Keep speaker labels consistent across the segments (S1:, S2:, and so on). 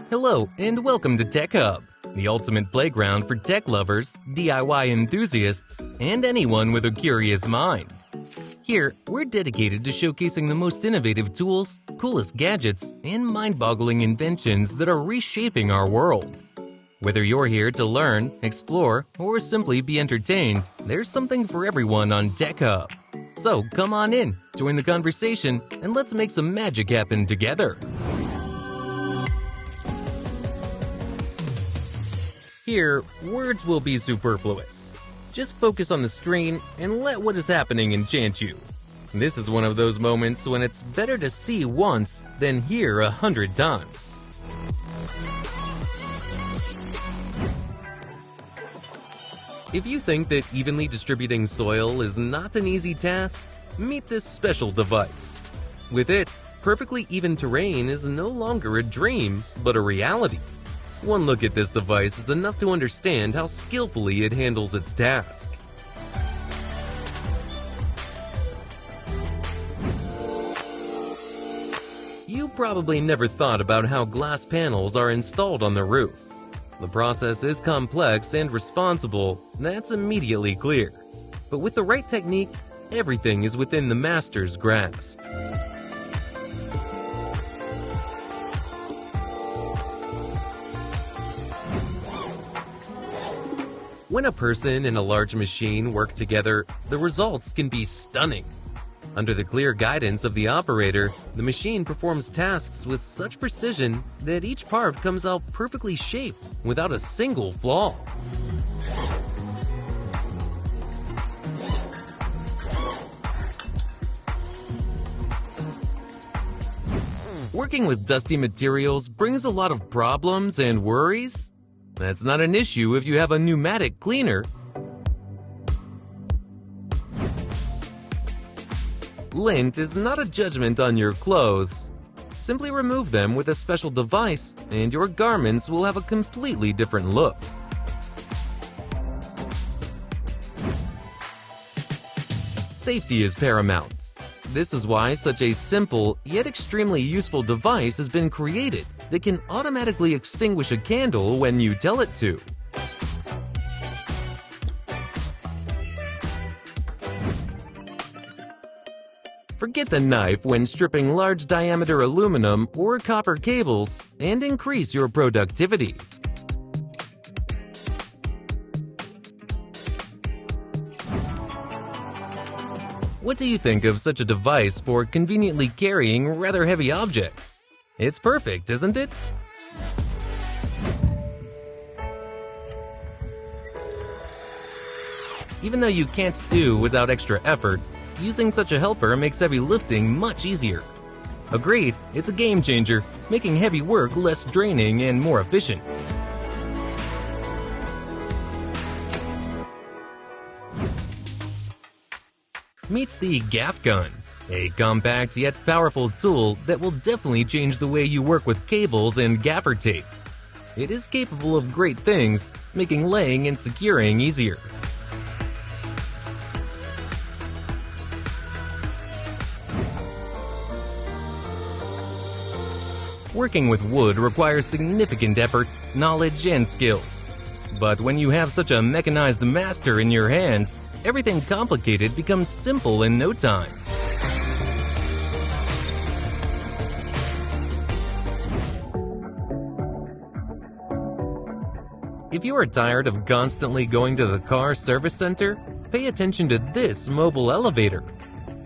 S1: Hello and welcome to Tech Hub, the ultimate playground for tech lovers, DIY enthusiasts, and anyone with a curious mind. Here, we're dedicated to showcasing the most innovative tools, coolest gadgets, and mind-boggling inventions that are reshaping our world. Whether you're here to learn, explore, or simply be entertained, there's something for everyone on Tech Hub. So come on in, join the conversation, and let's make some magic happen together. Here, words will be superfluous. Just focus on the screen and let what is happening enchant you. This is one of those moments when it's better to see once than hear 100 times. If you think that evenly distributing soil is not an easy task, meet this special device. With it, perfectly even terrain is no longer a dream, but a reality. One look at this device is enough to understand how skillfully it handles its task. You probably never thought about how glass panels are installed on the roof. The process is complex and responsible, that's immediately clear. But with the right technique, everything is within the master's grasp. When a person and a large machine work together, the results can be stunning. Under the clear guidance of the operator, the machine performs tasks with such precision that each part comes out perfectly shaped without a single flaw. Working with dusty materials brings a lot of problems and worries. That's not an issue if you have a pneumatic cleaner. Lint is not a judgment on your clothes. Simply remove them with a special device and your garments will have a completely different look. Safety is paramount. This is why such a simple yet extremely useful device has been created that can automatically extinguish a candle when you tell it to. Forget the knife when stripping large diameter aluminum or copper cables and increase your productivity. What do you think of such a device for conveniently carrying rather heavy objects? It's perfect, isn't it? Even though you can't do without extra effort, using such a helper makes heavy lifting much easier. Agreed, it's a game changer, making heavy work less draining and more efficient. Meet the gaff gun, a compact yet powerful tool that will definitely change the way you work with cables and gaffer tape. It is capable of great things, making laying and securing easier. Working with wood requires significant effort, knowledge, and skills. But when you have such a mechanized master in your hands, everything complicated becomes simple in no time. If you are tired of constantly going to the car service center, pay attention to this mobile elevator.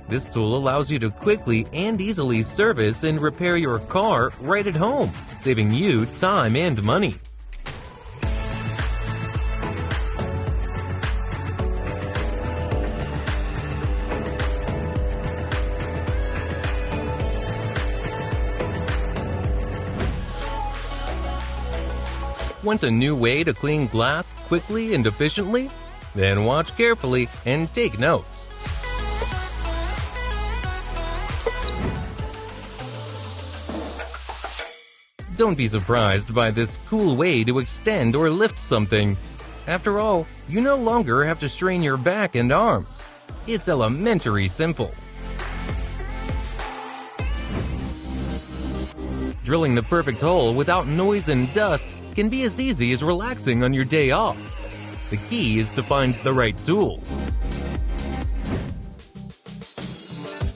S1: This tool allows you to quickly and easily service and repair your car right at home, saving you time and money. Want a new way to clean glass quickly and efficiently? Then watch carefully and take note. Don't be surprised by this cool way to extend or lift something. After all, you no longer have to strain your back and arms. It's elementary simple. drilling the perfect hole without noise and dust can be as easy as relaxing on your day off. The key is to find the right tool.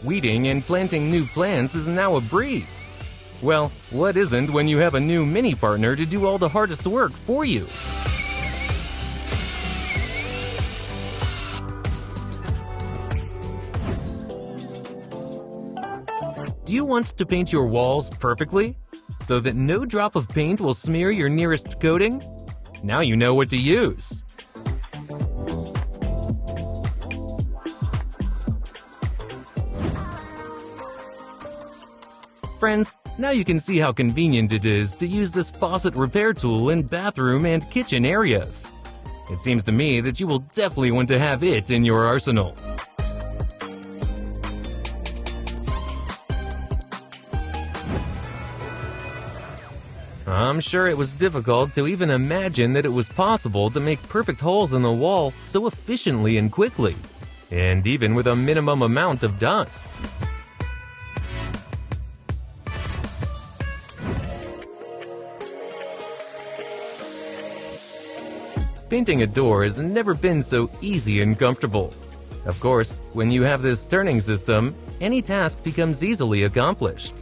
S1: Weeding and planting new plants is now a breeze. Well, what isn't when you have a new mini partner to do all the hardest work for you? Do you want to paint your walls perfectly, so that no drop of paint will smear your nearest coating? Now you know what to use. Friends, now you can see how convenient it is to use this faucet repair tool in bathroom and kitchen areas. It seems to me that you will definitely want to have it in your arsenal. I'm sure it was difficult to even imagine that it was possible to make perfect holes in the wall so efficiently and quickly, and even with a minimum amount of dust. Painting a door has never been so easy and comfortable. Of course, when you have this turning system, any task becomes easily accomplished.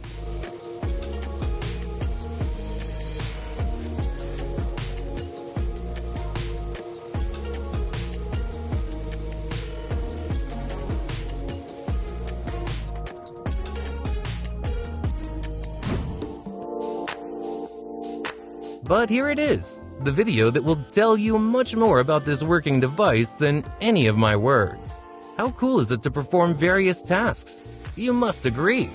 S1: But here it is, the video that will tell you much more about this working device than any of my words. How cool is it to perform various tasks? You must agree.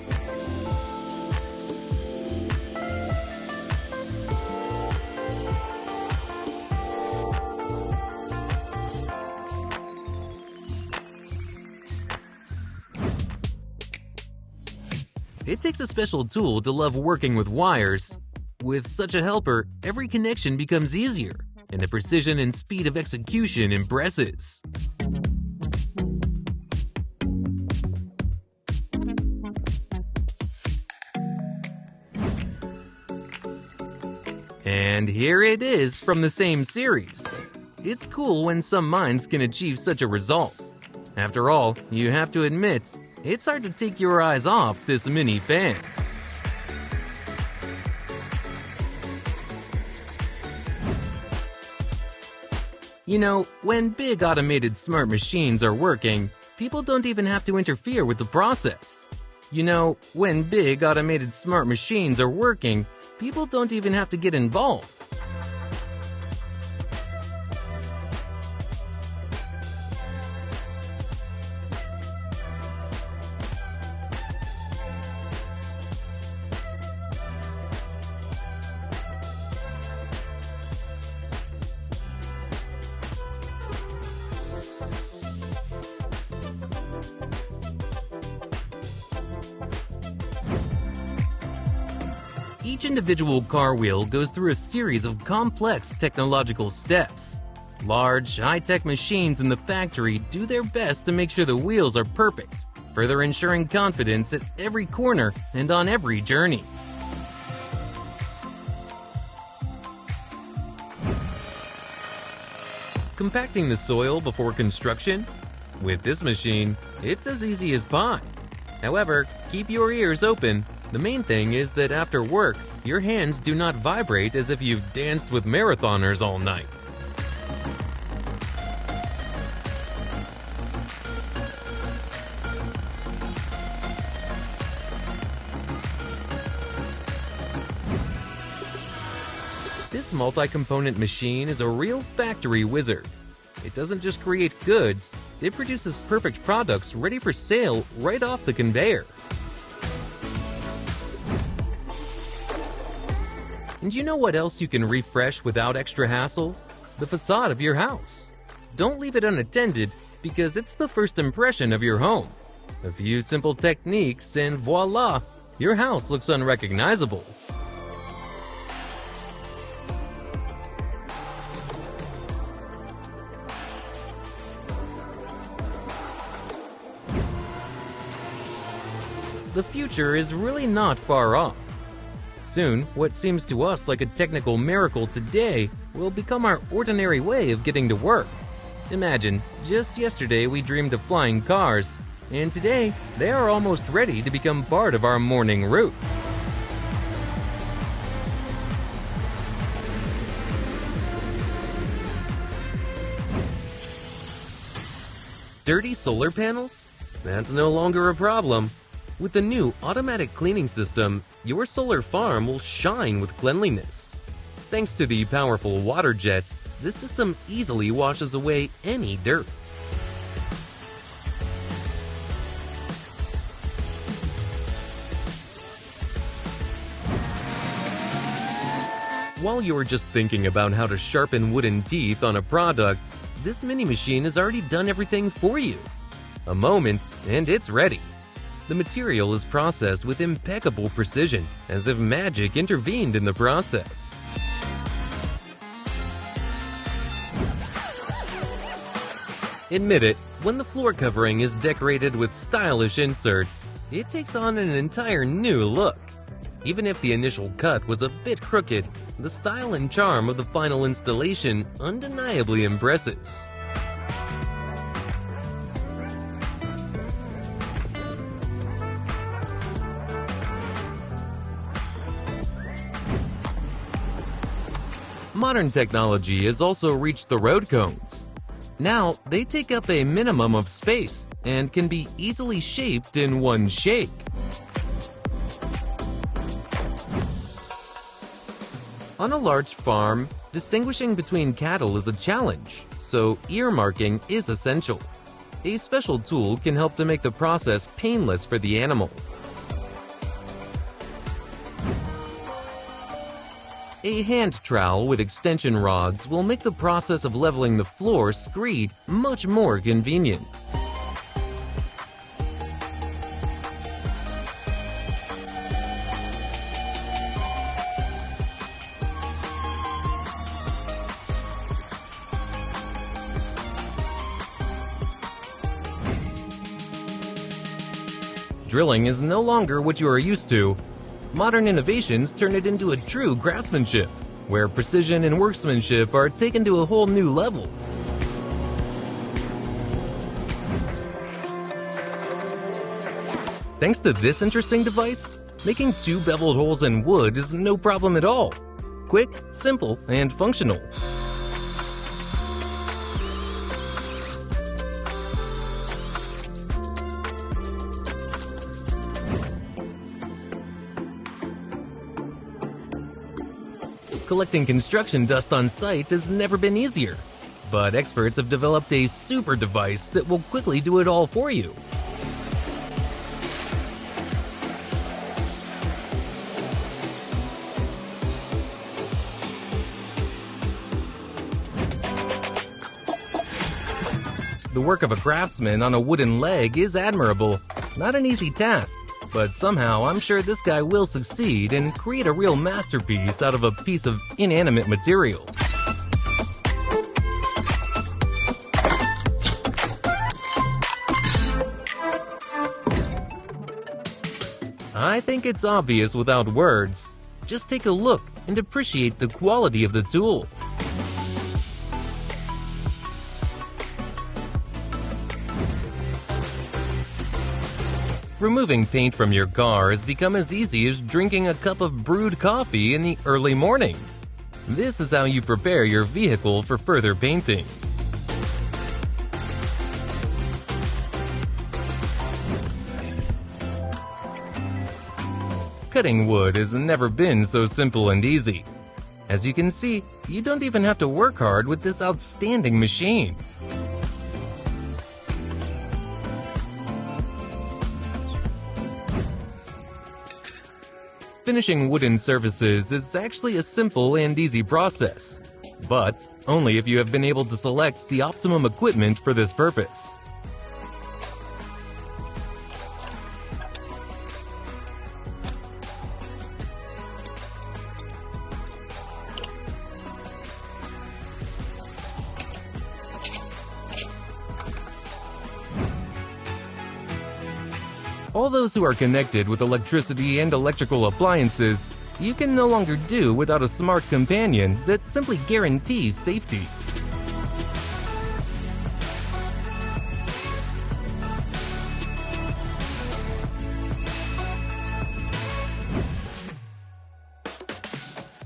S1: It takes a special tool to love working with wires. With such a helper, every connection becomes easier, and the precision and speed of execution impresses. And here it is from the same series. It's cool when some minds can achieve such a result. After all, you have to admit, it's hard to take your eyes off this mini fan. You know, when big automated smart machines are working, people don't even have to interfere with the process. You know, when big automated smart machines are working, people don't even have to get involved. Each individual car wheel goes through a series of complex technological steps. Large, high-tech machines in the factory do their best to make sure the wheels are perfect, further ensuring confidence at every corner and on every journey. Compacting the soil before construction? With this machine, it's as easy as pie. However, keep your ears open. The main thing is that after work, your hands do not vibrate as if you've danced with marathoners all night. This multi-component machine is a real factory wizard. It doesn't just create goods, it produces perfect products ready for sale right off the conveyor. And you know what else you can refresh without extra hassle? The facade of your house. Don't leave it unattended because it's the first impression of your home. A few simple techniques and voila, your house looks unrecognizable. The future is really not far off. Soon, what seems to us like a technical miracle today will become our ordinary way of getting to work. Imagine, just yesterday we dreamed of flying cars, and today they are almost ready to become part of our morning route. Dirty solar panels? That's no longer a problem. With the new automatic cleaning system, your solar farm will shine with cleanliness. Thanks to the powerful water jets, this system easily washes away any dirt. While you're just thinking about how to sharpen wooden teeth on a product, this mini machine has already done everything for you. A moment, and it's ready. The material is processed with impeccable precision, as if magic intervened in the process. Admit it, when the floor covering is decorated with stylish inserts, it takes on an entire new look. Even if the initial cut was a bit crooked, the style and charm of the final installation undeniably impresses. Modern technology has also reached the road cones. Now, they take up a minimum of space and can be easily shaped in one shake. On a large farm, distinguishing between cattle is a challenge, so earmarking is essential. A special tool can help to make the process painless for the animal. A hand trowel with extension rods will make the process of leveling the floor screed much more convenient. Drilling is no longer what you are used to. Modern innovations turn it into a true craftsmanship, where precision and workmanship are taken to a whole new level. Thanks to this interesting device, making 2 beveled holes in wood is no problem at all. Quick, simple, and functional. Collecting construction dust on site has never been easier, but experts have developed a super device that will quickly do it all for you. The work of a craftsman on a wooden leg is admirable, not an easy task. But somehow I'm sure this guy will succeed and create a real masterpiece out of a piece of inanimate material. I think it's obvious without words. Just take a look and appreciate the quality of the tool. Removing paint from your car has become as easy as drinking a cup of brewed coffee in the early morning. This is how you prepare your vehicle for further painting. Cutting wood has never been so simple and easy. As you can see, you don't even have to work hard with this outstanding machine. Finishing wooden surfaces is actually a simple and easy process, but only if you have been able to select the optimum equipment for this purpose. All those who are connected with electricity and electrical appliances you can no longer do without a smart companion that simply guarantees safety.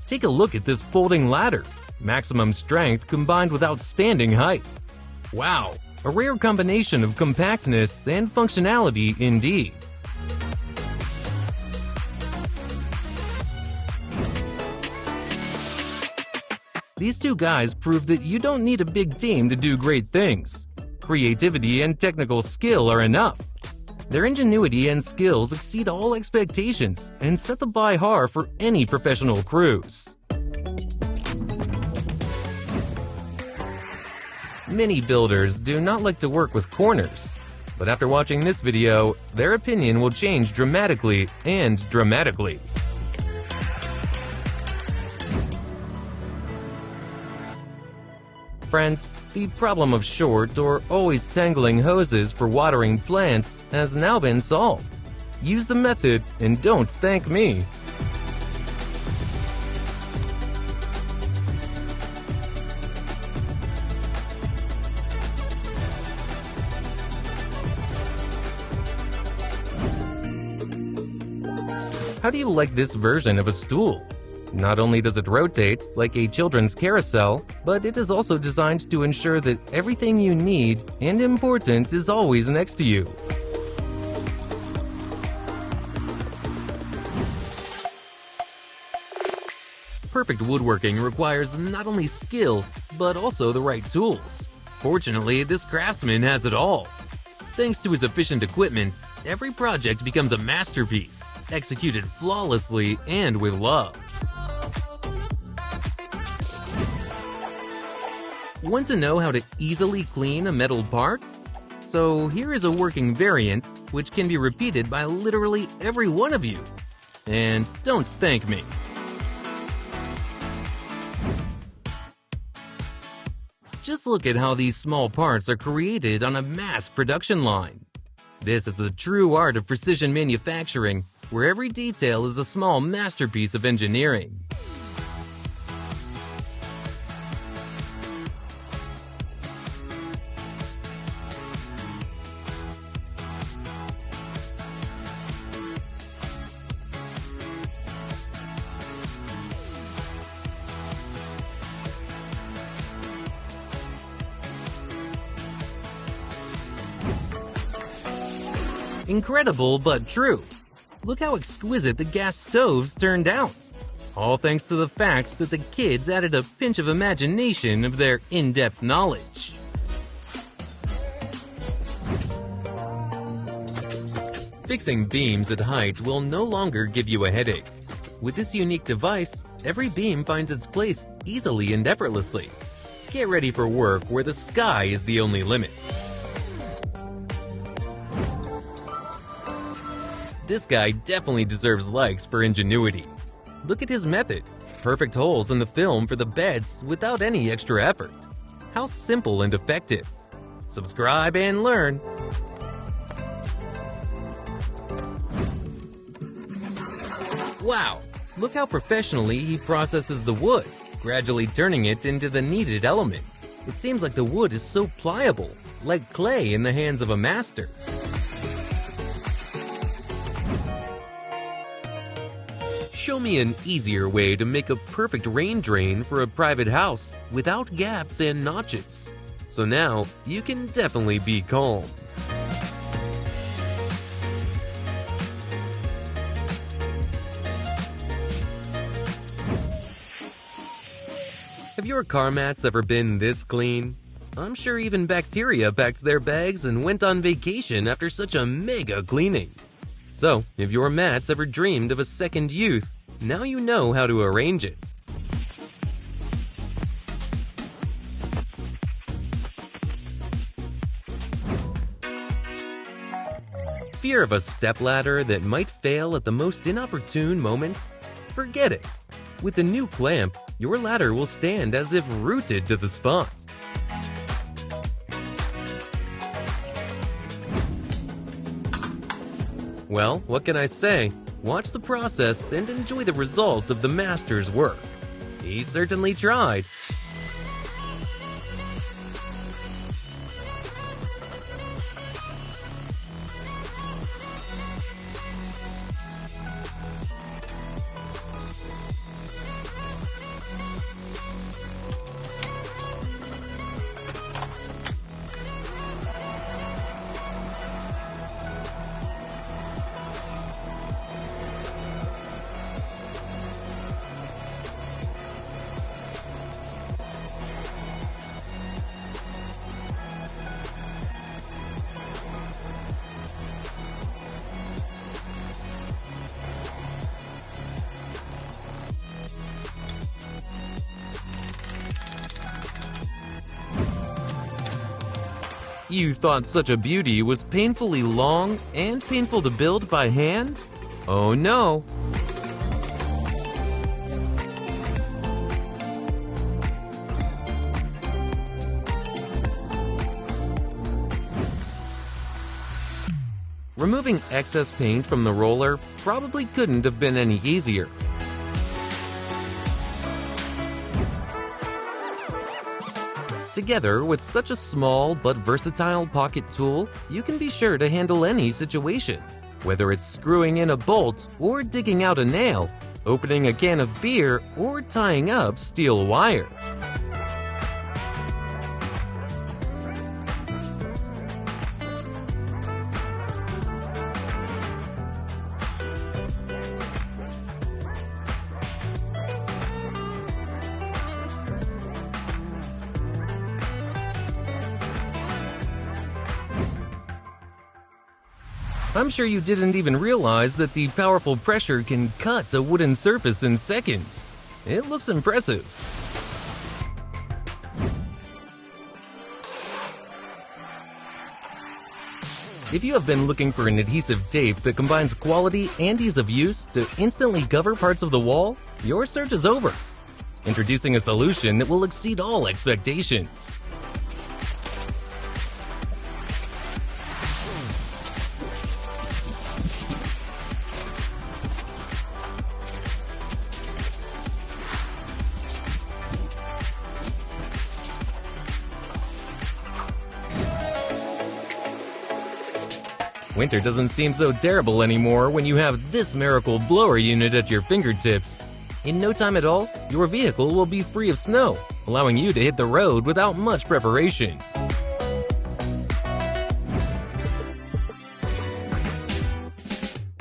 S1: Take a look at this folding ladder. Maximum strength combined with outstanding height. Wow, a rare combination of compactness and functionality indeed. These two guys prove that you don't need a big team to do great things. Creativity and technical skill are enough. Their ingenuity and skills exceed all expectations and set the bar for any professional cruise. Many builders do not like to work with corners, but after watching this video, their opinion will change dramatically and dramatically. Friends, the problem of short or always tangling hoses for watering plants has now been solved. Use the method and don't thank me. How do you like this version of a stool? Not only does it rotate like a children's carousel, but it is also designed to ensure that everything you need and important is always next to you. Perfect woodworking requires not only skill, but also the right tools. Fortunately, this craftsman has it all. Thanks to his efficient equipment, every project becomes a masterpiece, executed flawlessly and with love. Want to know how to easily clean a metal part? So here is a working variant which can be repeated by literally every one of you. And don't thank me. Just look at how these small parts are created on a mass production line. This is the true art of precision manufacturing, where every detail is a small masterpiece of engineering. Incredible but true. Look how exquisite the gas stoves turned out. All thanks to the fact that the kids added a pinch of imagination of their in-depth knowledge. Fixing beams at height will no longer give you a headache. With this unique device, every beam finds its place easily and effortlessly. Get ready for work where the sky is the only limit. This guy definitely deserves likes for ingenuity. Look at his method. Perfect holes in the film for the beds without any extra effort. How simple and effective. Subscribe and learn. Wow, look how professionally he processes the wood, gradually turning it into the needed element. It seems like the wood is so pliable, like clay in the hands of a master. Show me an easier way to make a perfect rain drain for a private house without gaps and notches. So now you can definitely be calm. Have your car mats ever been this clean? I'm sure even bacteria packed their bags and went on vacation after such a mega cleaning. So, if your mats ever dreamed of a second youth, now you know how to arrange it. Fear of a stepladder that might fail at the most inopportune moments? Forget it. With the new clamp, your ladder will stand as if rooted to the spot. Well, what can I say? Watch the process and enjoy the result of the master's work. He certainly tried. You thought such a beauty was painfully long and painful to build by hand? Oh no! Removing excess paint from the roller probably couldn't have been any easier. Together with such a small but versatile pocket tool, you can be sure to handle any situation. Whether it's screwing in a bolt or digging out a nail, opening a can of beer or tying up steel wire. I'm sure you didn't even realize that the powerful pressure can cut a wooden surface in seconds. It looks impressive. If you have been looking for an adhesive tape that combines quality and ease of use to instantly cover parts of the wall, your search is over. Introducing a solution that will exceed all expectations. Winter doesn't seem so terrible anymore when you have this miracle blower unit at your fingertips. In no time at all, your vehicle will be free of snow, allowing you to hit the road without much preparation.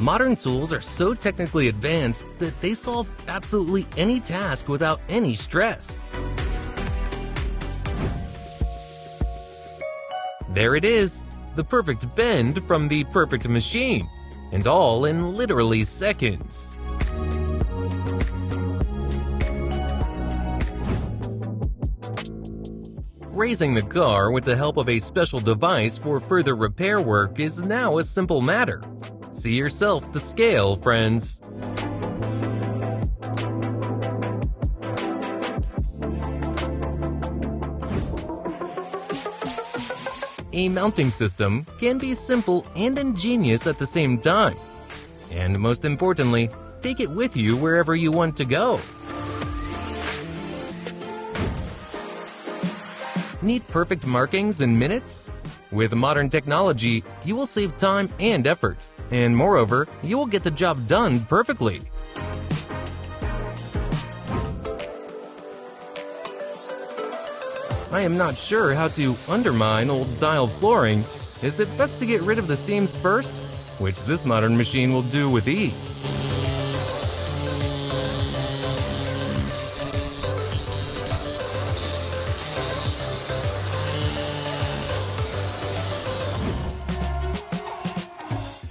S1: Modern tools are so technically advanced that they solve absolutely any task without any stress. There it is, the perfect bend from the perfect machine, and all in literally seconds. Raising the car with the help of a special device for further repair work is now a simple matter. See yourself to scale, friends. A mounting system can be simple and ingenious at the same time. And most importantly, take it with you wherever you want to go. Need perfect markings in minutes? With modern technology, you will save time and effort, and moreover, you will get the job done perfectly. I am not sure how to undermine old tile flooring. Is it best to get rid of the seams first? Which this modern machine will do with ease.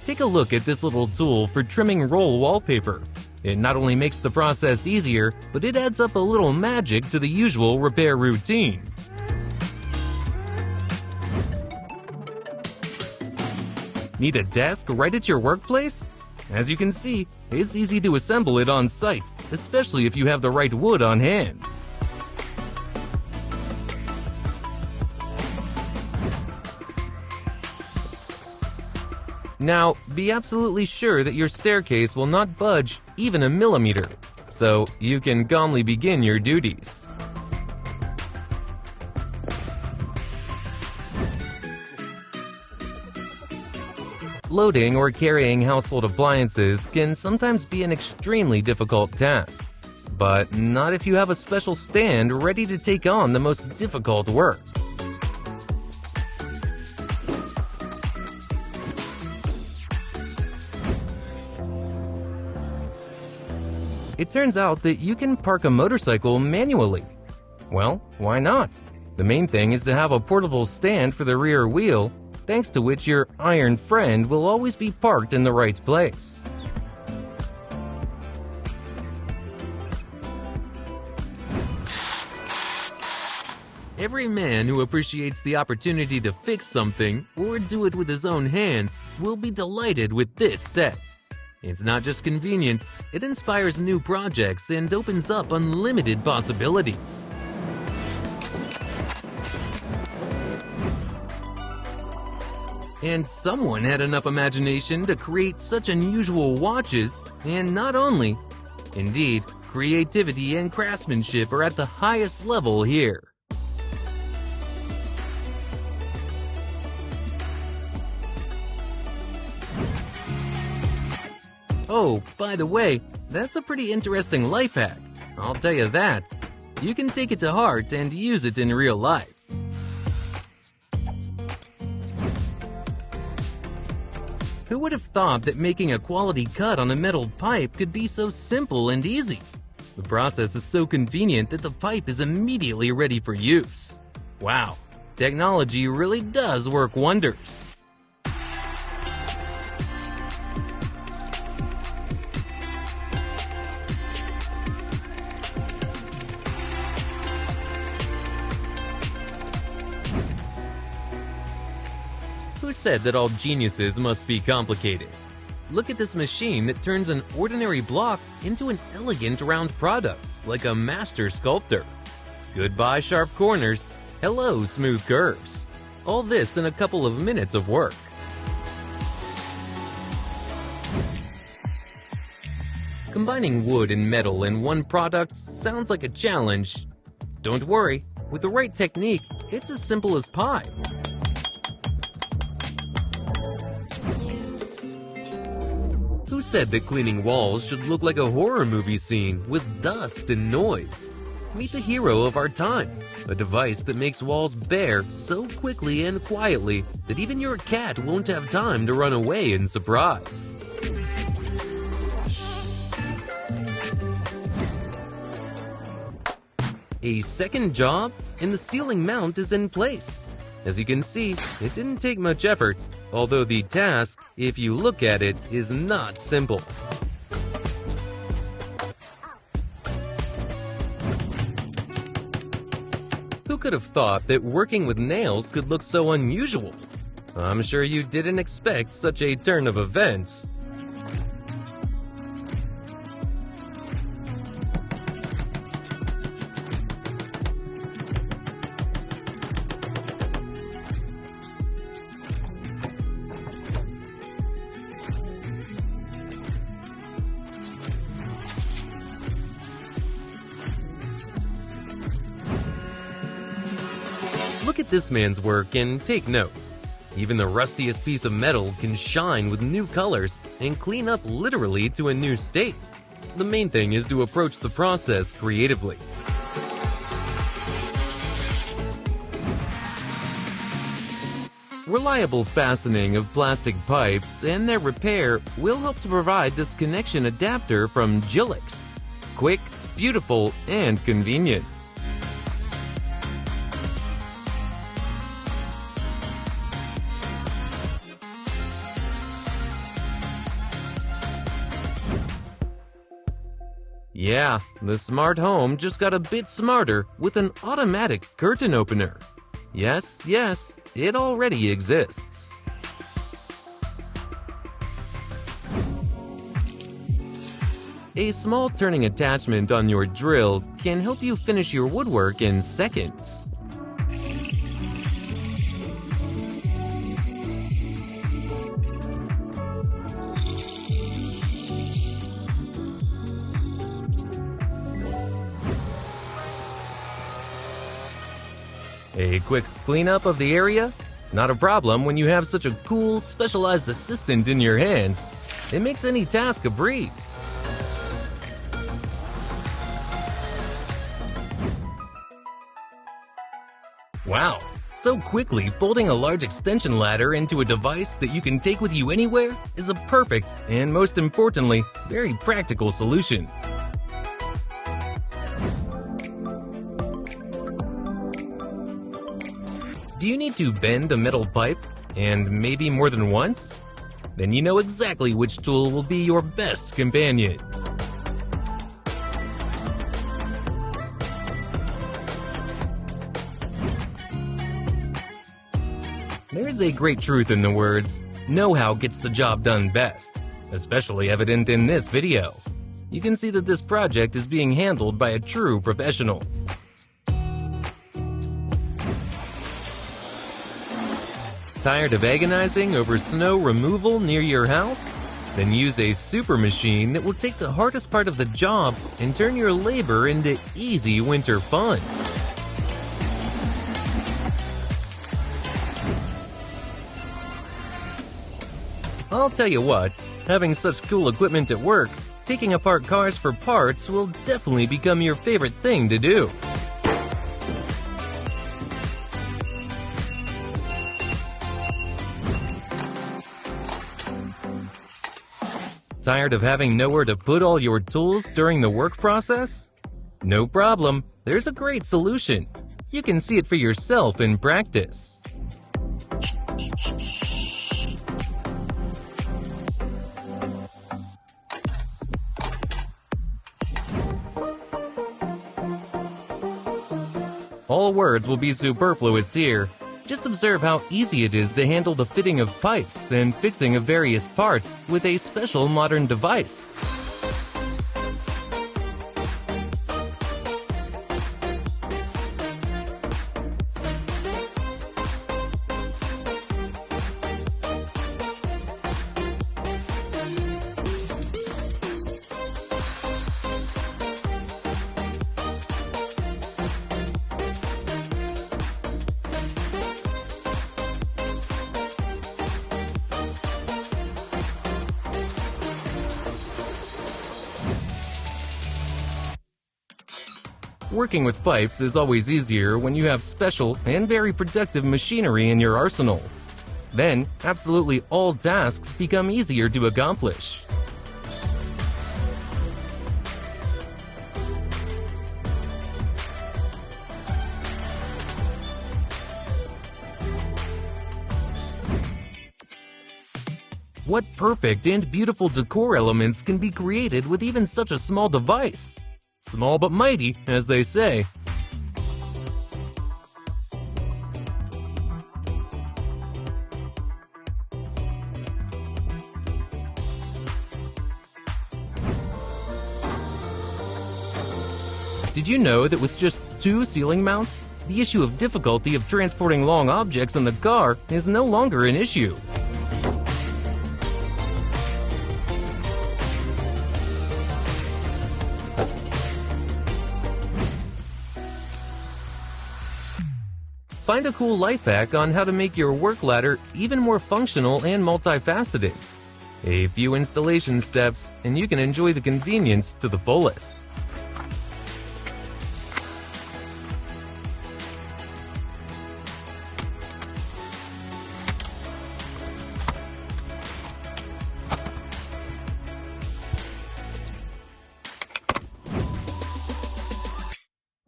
S1: Take a look at this little tool for trimming roll wallpaper. It not only makes the process easier, but it adds up a little magic to the usual repair routine. Need a desk right at your workplace? As you can see, it's easy to assemble it on site, especially if you have the right wood on hand. Now, be absolutely sure that your staircase will not budge even a millimeter, so you can calmly begin your duties. Loading or carrying household appliances can sometimes be an extremely difficult task, but not if you have a special stand ready to take on the most difficult work. It turns out that you can park a motorcycle manually. Well, why not? The main thing is to have a portable stand for the rear wheel, thanks to which your iron friend will always be parked in the right place. Every man who appreciates the opportunity to fix something or do it with his own hands will be delighted with this set. It's not just convenient, it inspires new projects and opens up unlimited possibilities. And someone had enough imagination to create such unusual watches, and not only. Indeed, creativity and craftsmanship are at the highest level here. Oh, by the way, that's a pretty interesting life hack. I'll tell you that. You can take it to heart and use it in real life. Who would have thought that making a quality cut on a metal pipe could be so simple and easy? The process is so convenient that the pipe is immediately ready for use. Wow, technology really does work wonders. Who said that all geniuses must be complicated? Look at this machine that turns an ordinary block into an elegant round product, like a master sculptor. Goodbye sharp corners, hello smooth curves. All this in a couple of minutes of work. Combining wood and metal in one product sounds like a challenge. Don't worry, with the right technique, it's as simple as pie. Who said that cleaning walls should look like a horror movie scene with dust and noise? Meet the hero of our time, a device that makes walls bare so quickly and quietly that even your cat won't have time to run away in surprise. A second job, and the ceiling mount is in place. As you can see, it didn't take much effort, although the task, if you look at it, is not simple. Who could have thought that working with nails could look so unusual? I'm sure you didn't expect such a turn of events. Look at this man's work and take notes. Even the rustiest piece of metal can shine with new colors and clean up literally to a new state. The main thing is to approach the process creatively. Reliable fastening of plastic pipes and their repair will help to provide this connection adapter from Gillix. Quick, beautiful, and convenient. Yeah, the smart home just got a bit smarter with an automatic curtain opener. Yes, it already exists. A small turning attachment on your drill can help you finish your woodwork in seconds. A quick cleanup of the area? Not a problem when you have such a cool, specialized assistant in your hands. It makes any task a breeze. Wow, so quickly folding a large extension ladder into a device that you can take with you anywhere is a perfect and, most importantly, very practical solution. Do you need to bend a metal pipe, and maybe more than once? Then you know exactly which tool will be your best companion. There's a great truth in the words, know-how gets the job done best, especially evident in this video. You can see that this project is being handled by a true professional. Tired of agonizing over snow removal near your house? Then use a super machine that will take the hardest part of the job and turn your labor into easy winter fun. I'll tell you what, having such cool equipment at work, taking apart cars for parts will definitely become your favorite thing to do. Tired of having nowhere to put all your tools during the work process? No problem, there's a great solution. You can see it for yourself in practice. All words will be superfluous here. Just observe how easy it is to handle the fitting of pipes and fixing of various parts with a special modern device. Working with pipes is always easier when you have special and very productive machinery in your arsenal. Then, absolutely all tasks become easier to accomplish. What perfect and beautiful decor elements can be created with even such a small device? Small but mighty, as they say. Did you know that with just 2 ceiling mounts, the issue of difficulty of transporting long objects in the car is no longer an issue? Find a cool life hack on how to make your work ladder even more functional and multifaceted. A few installation steps, and you can enjoy the convenience to the fullest.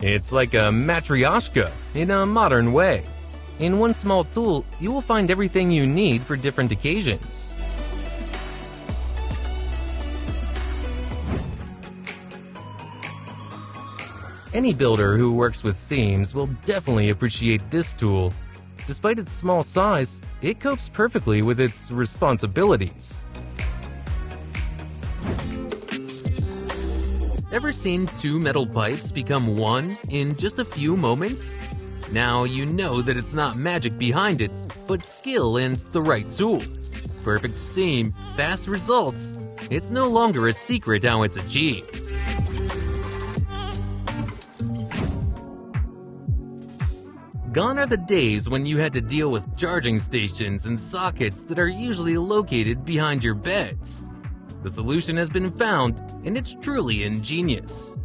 S1: It's like a matryoshka in a modern way. In one small tool, you will find everything you need for different occasions. Any builder who works with seams will definitely appreciate this tool. Despite its small size, it copes perfectly with its responsibilities. Ever seen 2 metal pipes become one in just a few moments? Now you know that it's not magic behind it, but skill and the right tool. Perfect seam, fast results. It's no longer a secret how it's achieved. Gone are the days when you had to deal with charging stations and sockets that are usually located behind your beds. The solution has been found, and it's truly ingenious.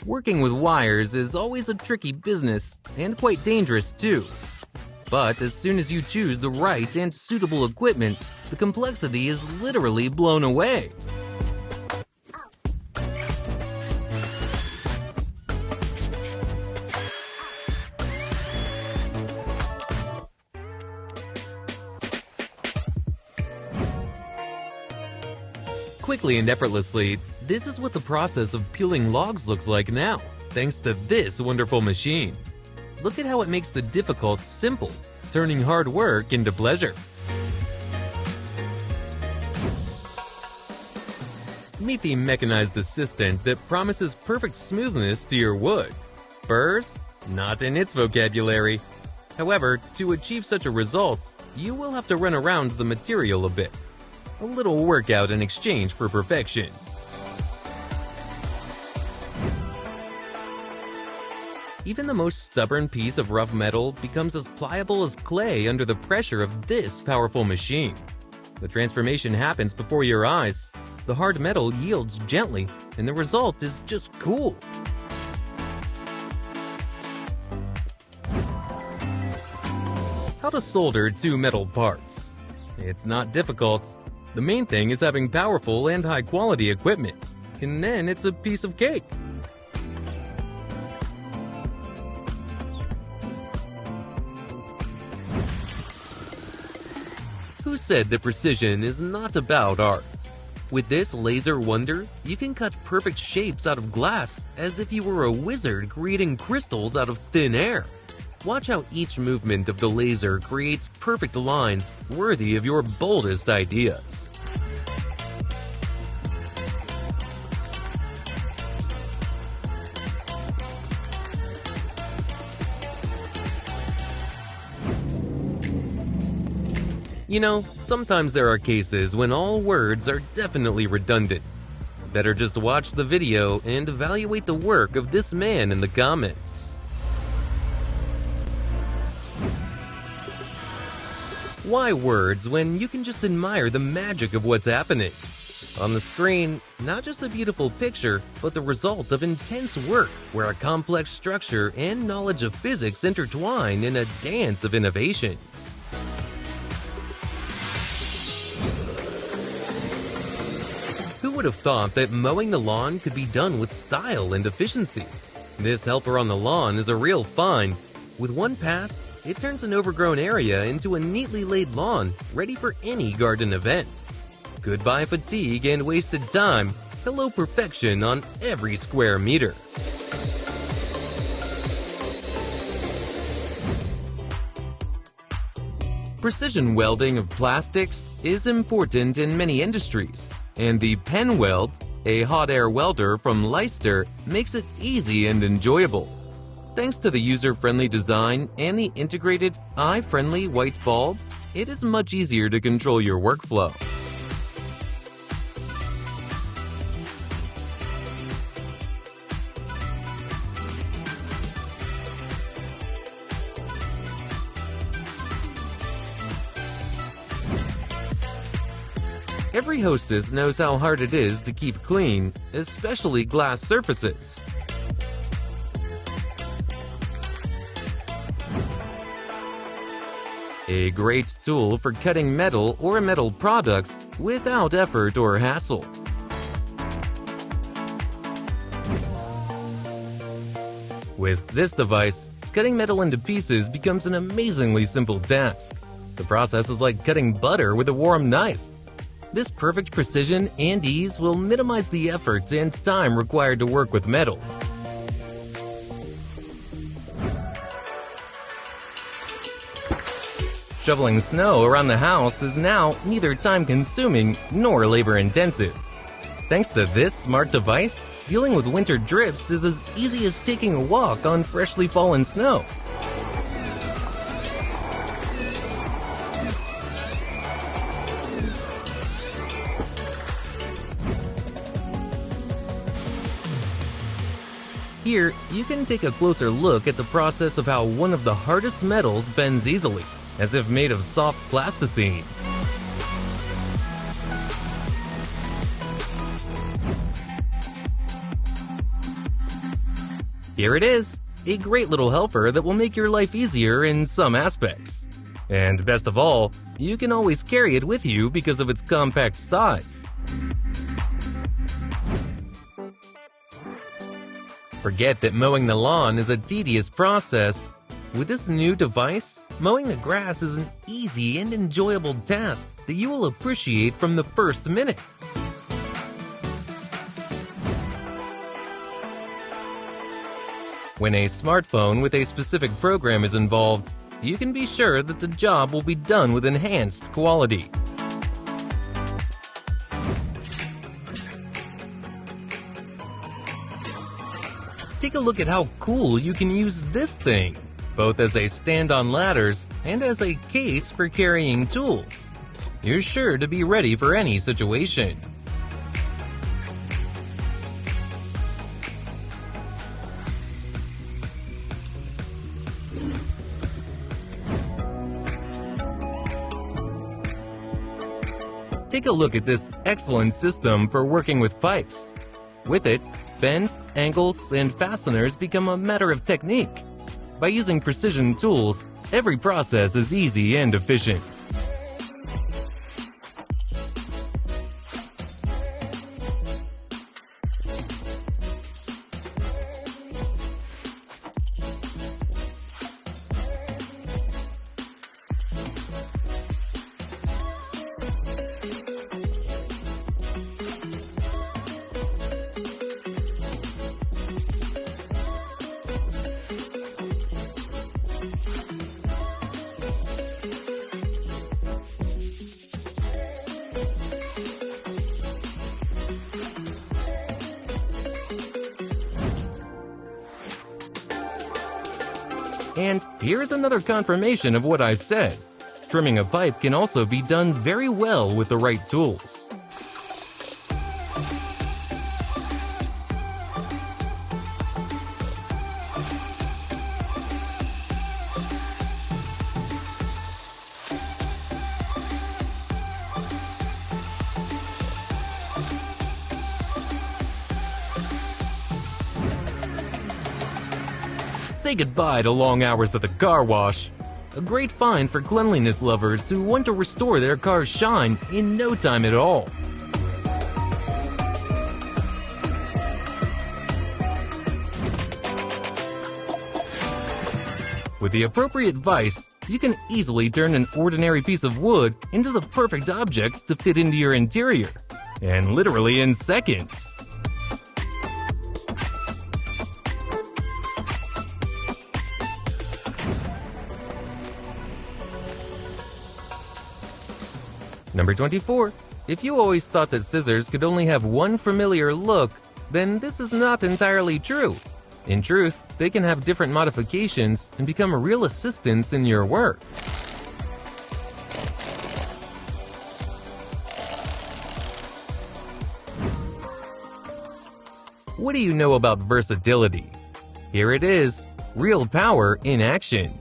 S1: Working with wires is always a tricky business and quite dangerous too. But as soon as you choose the right and suitable equipment, the complexity is literally blown away. Quickly and effortlessly, this is what the process of peeling logs looks like now, thanks to this wonderful machine. Look at how it makes the difficult simple, turning hard work into pleasure. Meet the mechanized assistant that promises perfect smoothness to your wood. Burrs? Not in its vocabulary. However, to achieve such a result, you will have to run around the material a bit. A little workout in exchange for perfection. Even the most stubborn piece of rough metal becomes as pliable as clay under the pressure of this powerful machine. The transformation happens before your eyes. The hard metal yields gently, and the result is just cool. How to solder two metal parts. It's not difficult. The main thing is having powerful and high-quality equipment, and then it's a piece of cake. Who said that precision is not about art? With this laser wonder, you can cut perfect shapes out of glass as if you were a wizard creating crystals out of thin air. Watch how each movement of the laser creates perfect lines worthy of your boldest ideas. You know, sometimes there are cases when all words are definitely redundant. Better just watch the video and evaluate the work of this man in the comments. Why words when you can just admire the magic of what's happening? On the screen, not just a beautiful picture, but the result of intense work where a complex structure and knowledge of physics intertwine in a dance of innovations. Who would have thought that mowing the lawn could be done with style and efficiency? This helper on the lawn is a real find. With one pass, it turns an overgrown area into a neatly laid lawn, ready for any garden event. Goodbye fatigue and wasted time. Hello perfection on every square meter. Precision welding of plastics is important in many industries, and the pen weld, a hot air welder from Leicester, makes it easy and enjoyable. Thanks to the user-friendly design and the integrated eye-friendly white bulb, it is much easier to control your workflow. Every hostess knows how hard it is to keep clean, especially glass surfaces. A great tool for cutting metal or metal products without effort or hassle. With this device, cutting metal into pieces becomes an amazingly simple task. The process is like cutting butter with a warm knife. This perfect precision and ease will minimize the effort and time required to work with metal. Shoveling snow around the house is now neither time-consuming nor labor-intensive. Thanks to this smart device, dealing with winter drifts is as easy as taking a walk on freshly fallen snow. Here, you can take a closer look at the process of how one of the hardest metals bends easily, as if made of soft plasticine. Here it is, a great little helper that will make your life easier in some aspects. And best of all, you can always carry it with you because of its compact size. Forget that mowing the lawn is a tedious process. With this new device, mowing the grass is an easy and enjoyable task that you will appreciate from the first minute. When a smartphone with a specific program is involved, you can be sure that the job will be done with enhanced quality. Take a look at how cool you can use this thing, both as a stand on ladders and as a case for carrying tools. You're sure to be ready for any situation. Take a look at this excellent system for working with pipes. With it, bends, angles, and fasteners become a matter of technique. By using precision tools, every process is easy and efficient. And here's another confirmation of what I said. Trimming a pipe can also be done very well with the right tools. Say goodbye to long hours at the car wash. A great find for cleanliness lovers who want to restore their car's shine in no time at all. With the appropriate vise, you can easily turn an ordinary piece of wood into the perfect object to fit into your interior, and literally in seconds. Number 24. If you always thought that scissors could only have one familiar look, then this is not entirely true. In truth, they can have different modifications and become real assistants in your work. What do you know about versatility? Here it is, real power in action.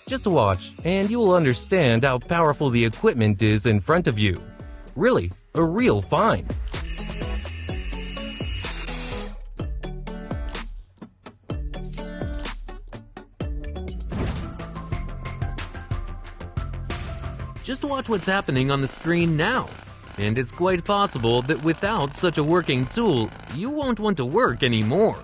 S1: Just watch, and you will understand how powerful the equipment is in front of you. Really, a real find. Just watch what's happening on the screen now. And it's quite possible that without such a working tool, you won't want to work anymore.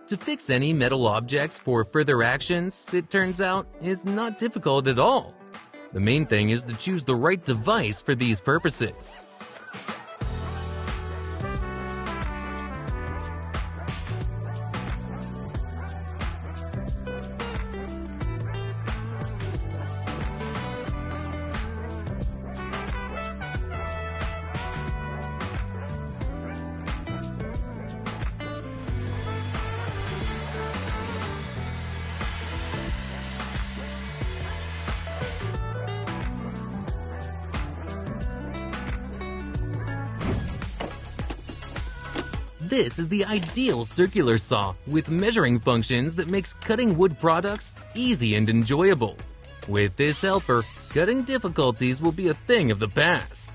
S1: To fix any metal objects for further actions, it turns out, is not difficult at all. The main thing is to choose the right device for these purposes. This is the ideal circular saw with measuring functions that makes cutting wood products easy and enjoyable. With this helper, cutting difficulties will be a thing of the past.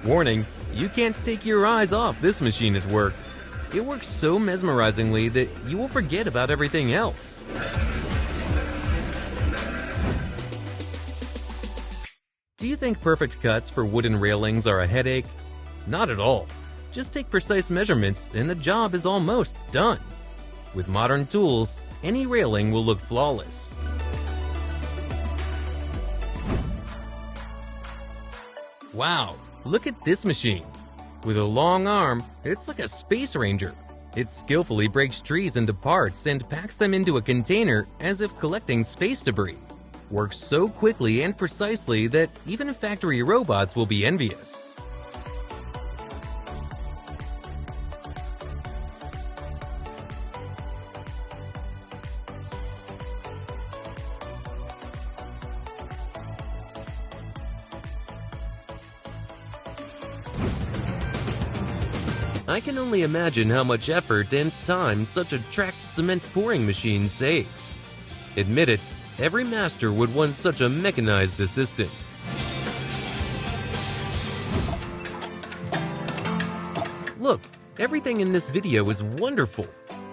S1: Warning, you can't take your eyes off this machine at work. It works so mesmerizingly that you will forget about everything else. Do you think perfect cuts for wooden railings are a headache? Not at all. Just take precise measurements and the job is almost done. With modern tools, any railing will look flawless. Wow, look at this machine. With a long arm, it's like a space ranger. It skillfully breaks trees into parts and packs them into a container as if collecting space debris. Works so quickly and precisely that even factory robots will be envious. I can only imagine how much effort and time such a tracked cement pouring machine saves. Admit it, every master would want such a mechanized assistant. Look, everything in this video is wonderful.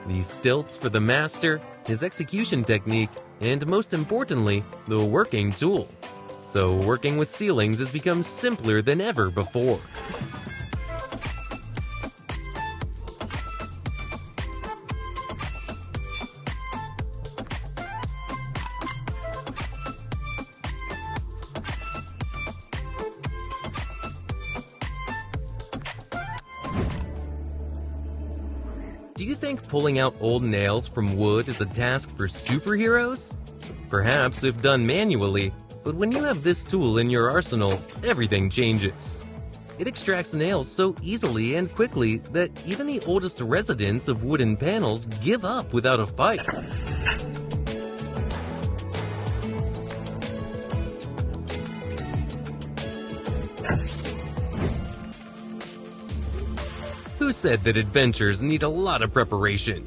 S1: The stilts for the master, his execution technique, and most importantly, the working tool. So working with ceilings has become simpler than ever before. Do you think pulling out old nails from wood is a task for superheroes? Perhaps if done manually, but when you have this tool in your arsenal, everything changes. It extracts nails so easily and quickly that even the oldest residents of wooden panels give up without a fight. Who said that adventures need a lot of preparation?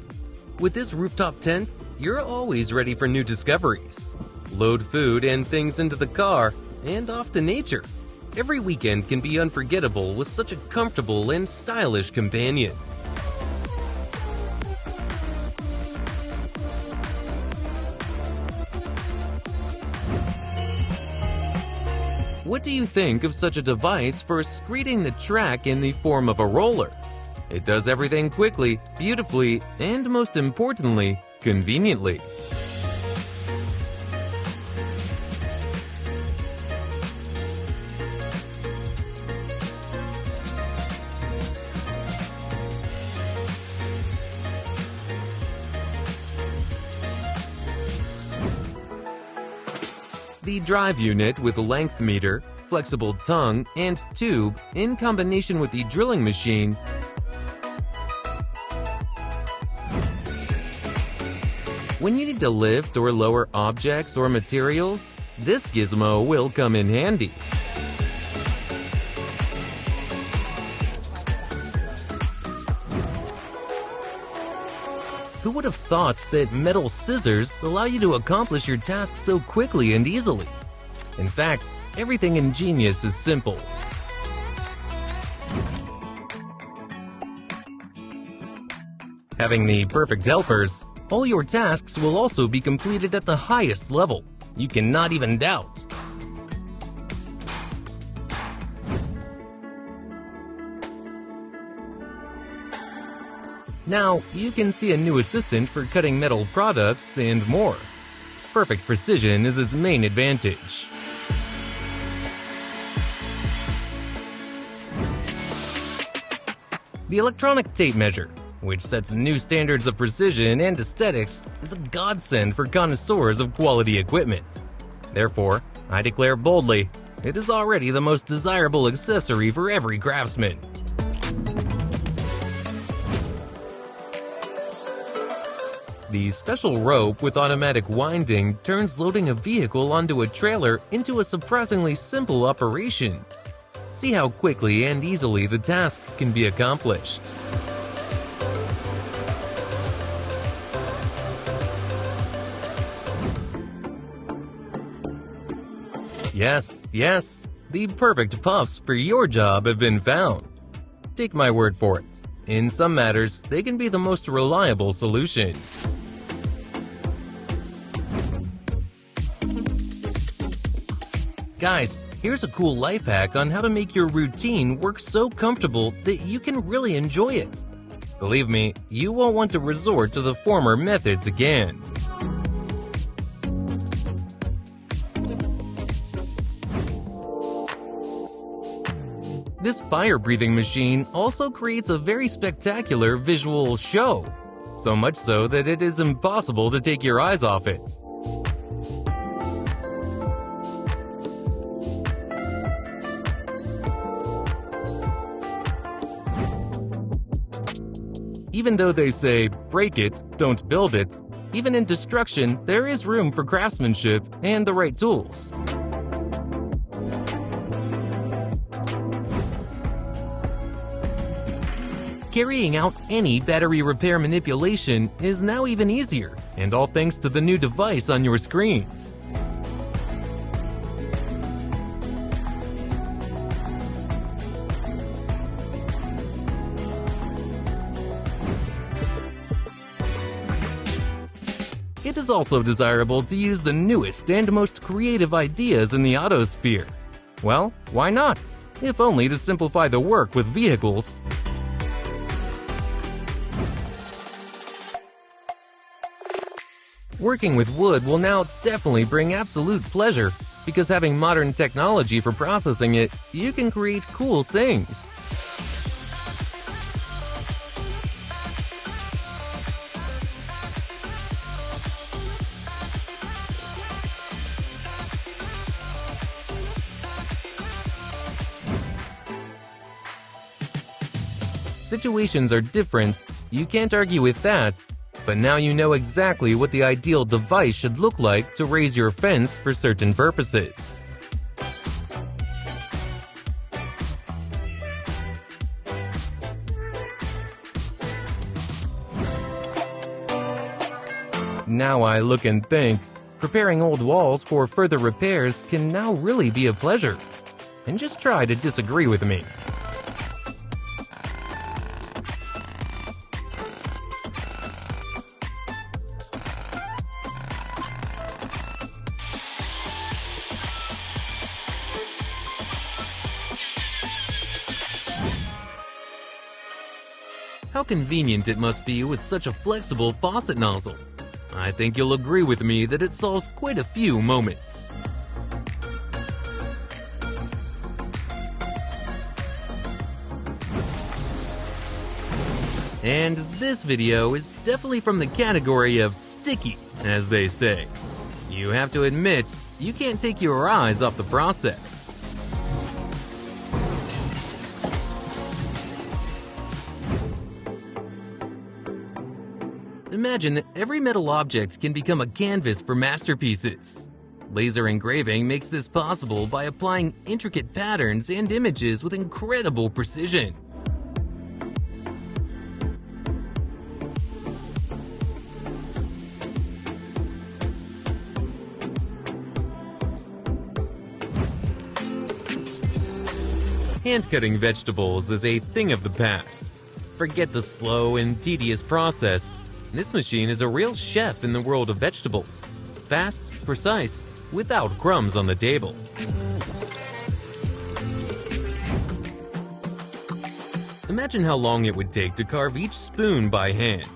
S1: With this rooftop tent, you're always ready for new discoveries. Load food and things into the car and off to nature. Every weekend can be unforgettable with such a comfortable and stylish companion. What do you think of such a device for screeding the track in the form of a roller? It does everything quickly, beautifully, and most importantly, conveniently. The drive unit with a length meter, flexible tongue, and tube in combination with the drilling machine when you need to lift or lower objects or materials, this gizmo will come in handy. Who would have thought that metal scissors allow you to accomplish your task so quickly and easily? In fact, everything in Genius is simple. Having the perfect helpers, all your tasks will also be completed at the highest level. You cannot even doubt. Now, you can see a new assistant for cutting metal products and more. Perfect precision is its main advantage. The electronic tape measure, which sets new standards of precision and aesthetics, is a godsend for connoisseurs of quality equipment. Therefore, I declare boldly, it is already the most desirable accessory for every craftsman. The special rope with automatic winding turns loading a vehicle onto a trailer into a surprisingly simple operation. See how quickly and easily the task can be accomplished. Yes, the perfect puffs for your job have been found. Take my word for it, in some matters, they can be the most reliable solution. Guys, here's a cool life hack on how to make your routine work so comfortable that you can really enjoy it. Believe me, you won't want to resort to the former methods again. This fire-breathing machine also creates a very spectacular visual show, so much so that it is impossible to take your eyes off it. Even though they say, break it, don't build it, even in destruction, there is room for craftsmanship and the right tools. Carrying out any battery repair manipulation is now even easier, and all thanks to the new device on your screens. It is also desirable to use the newest and most creative ideas in the autosphere. Well, why not? If only to simplify the work with vehicles. Working with wood will now definitely bring absolute pleasure, because having modern technology for processing it, you can create cool things. Situations are different, you can't argue with that. But now you know exactly what the ideal device should look like to raise your fence for certain purposes. Now I look and think, preparing old walls for further repairs can now really be a pleasure. And just try to disagree with me. How convenient it must be with such a flexible faucet nozzle. I think you'll agree with me that it solves quite a few moments. And this video is definitely from the category of sticky, as they say. You have to admit, you can't take your eyes off the process. Imagine that every metal object can become a canvas for masterpieces. Laser engraving makes this possible by applying intricate patterns and images with incredible precision. Hand-cutting vegetables is a thing of the past. Forget the slow and tedious process. This machine is a real chef in the world of vegetables. Fast, precise, without crumbs on the table. Imagine how long it would take to carve each spoon by hand.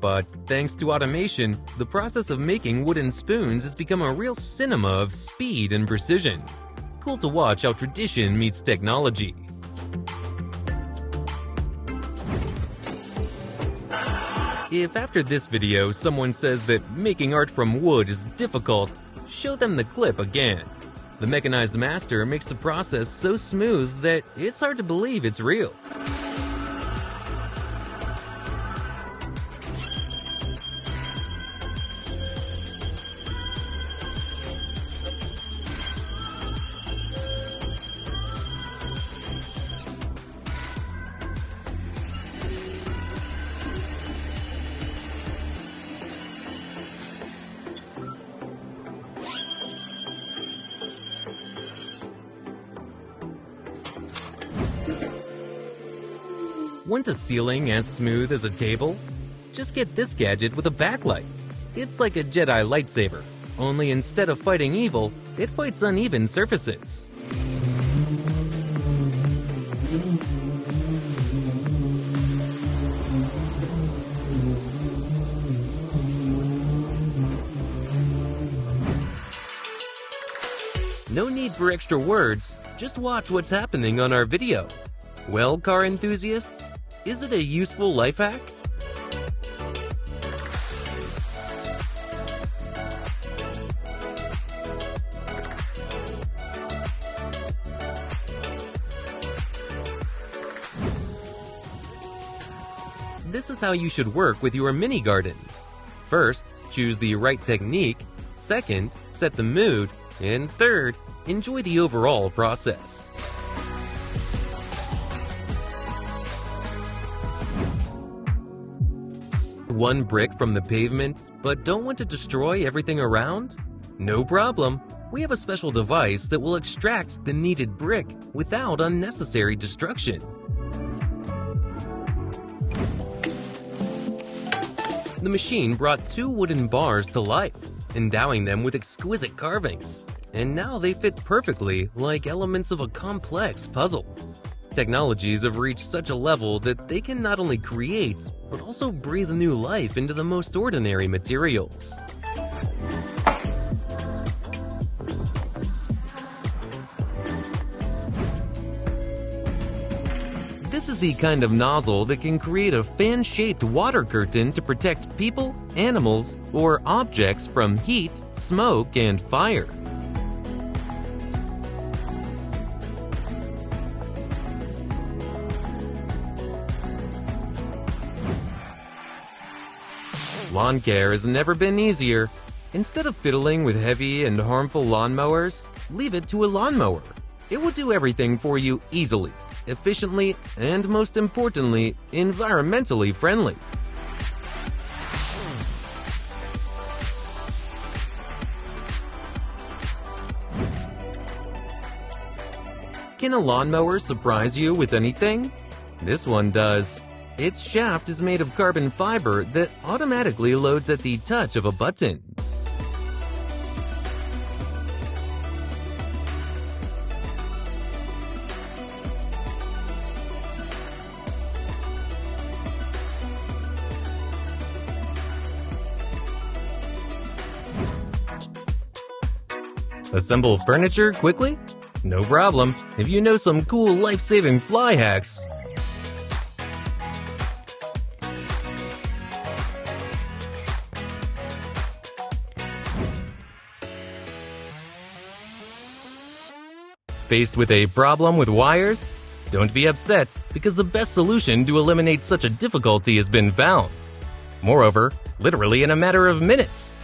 S1: But thanks to automation, the process of making wooden spoons has become a real cinema of speed and precision. Cool to watch how tradition meets technology. If after this video someone says that making art from wood is difficult, show them the clip again. The mechanized master makes the process so smooth that it's hard to believe it's real. Want a ceiling as smooth as a table? Just get this gadget with a backlight. It's like a Jedi lightsaber, only instead of fighting evil, it fights uneven surfaces. No need for extra words, just watch what's happening on our video. Well, car enthusiasts, is it a useful life hack? This is how you should work with your mini garden. First, choose the right technique. Second, set the mood. And third, enjoy the overall process. One brick from the pavement, but don't want to destroy everything around? No problem. We have a special device that will extract the needed brick without unnecessary destruction. The machine brought 2 wooden bars to life, endowing them with exquisite carvings, and now they fit perfectly like elements of a complex puzzle. Technologies have reached such a level that they can not only create, but also breathe new life into the most ordinary materials. This is the kind of nozzle that can create a fan-shaped water curtain to protect people, animals, or objects from heat, smoke, and fire. Lawn care has never been easier. Instead of fiddling with heavy and harmful lawnmowers, leave it to a lawnmower. It will do everything for you easily, efficiently, and most importantly, environmentally friendly. Can a lawnmower surprise you with anything? This one does. Its shaft is made of carbon fiber that automatically loads at the touch of a button. Assemble furniture quickly? No problem, if you know some cool life-saving fly hacks. Faced with a problem with wires? Don't be upset, because the best solution to eliminate such a difficulty has been found. Moreover, literally in a matter of minutes.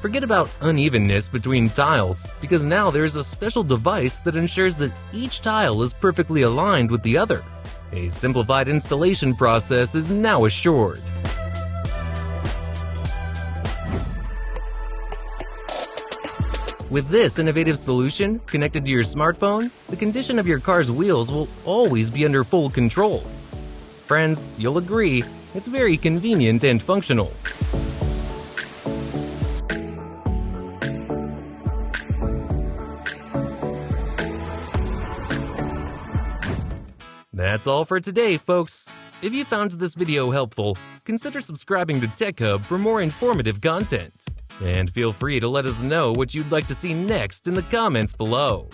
S1: Forget about unevenness between tiles, because now there is a special device that ensures that each tile is perfectly aligned with the other. A simplified installation process is now assured. With this innovative solution connected to your smartphone, the condition of your car's wheels will always be under full control. Friends, you'll agree, it's very convenient and functional. That's all for today, folks. If you found this video helpful, consider subscribing to Tech Hub for more informative content. And feel free to let us know what you'd like to see next in the comments below.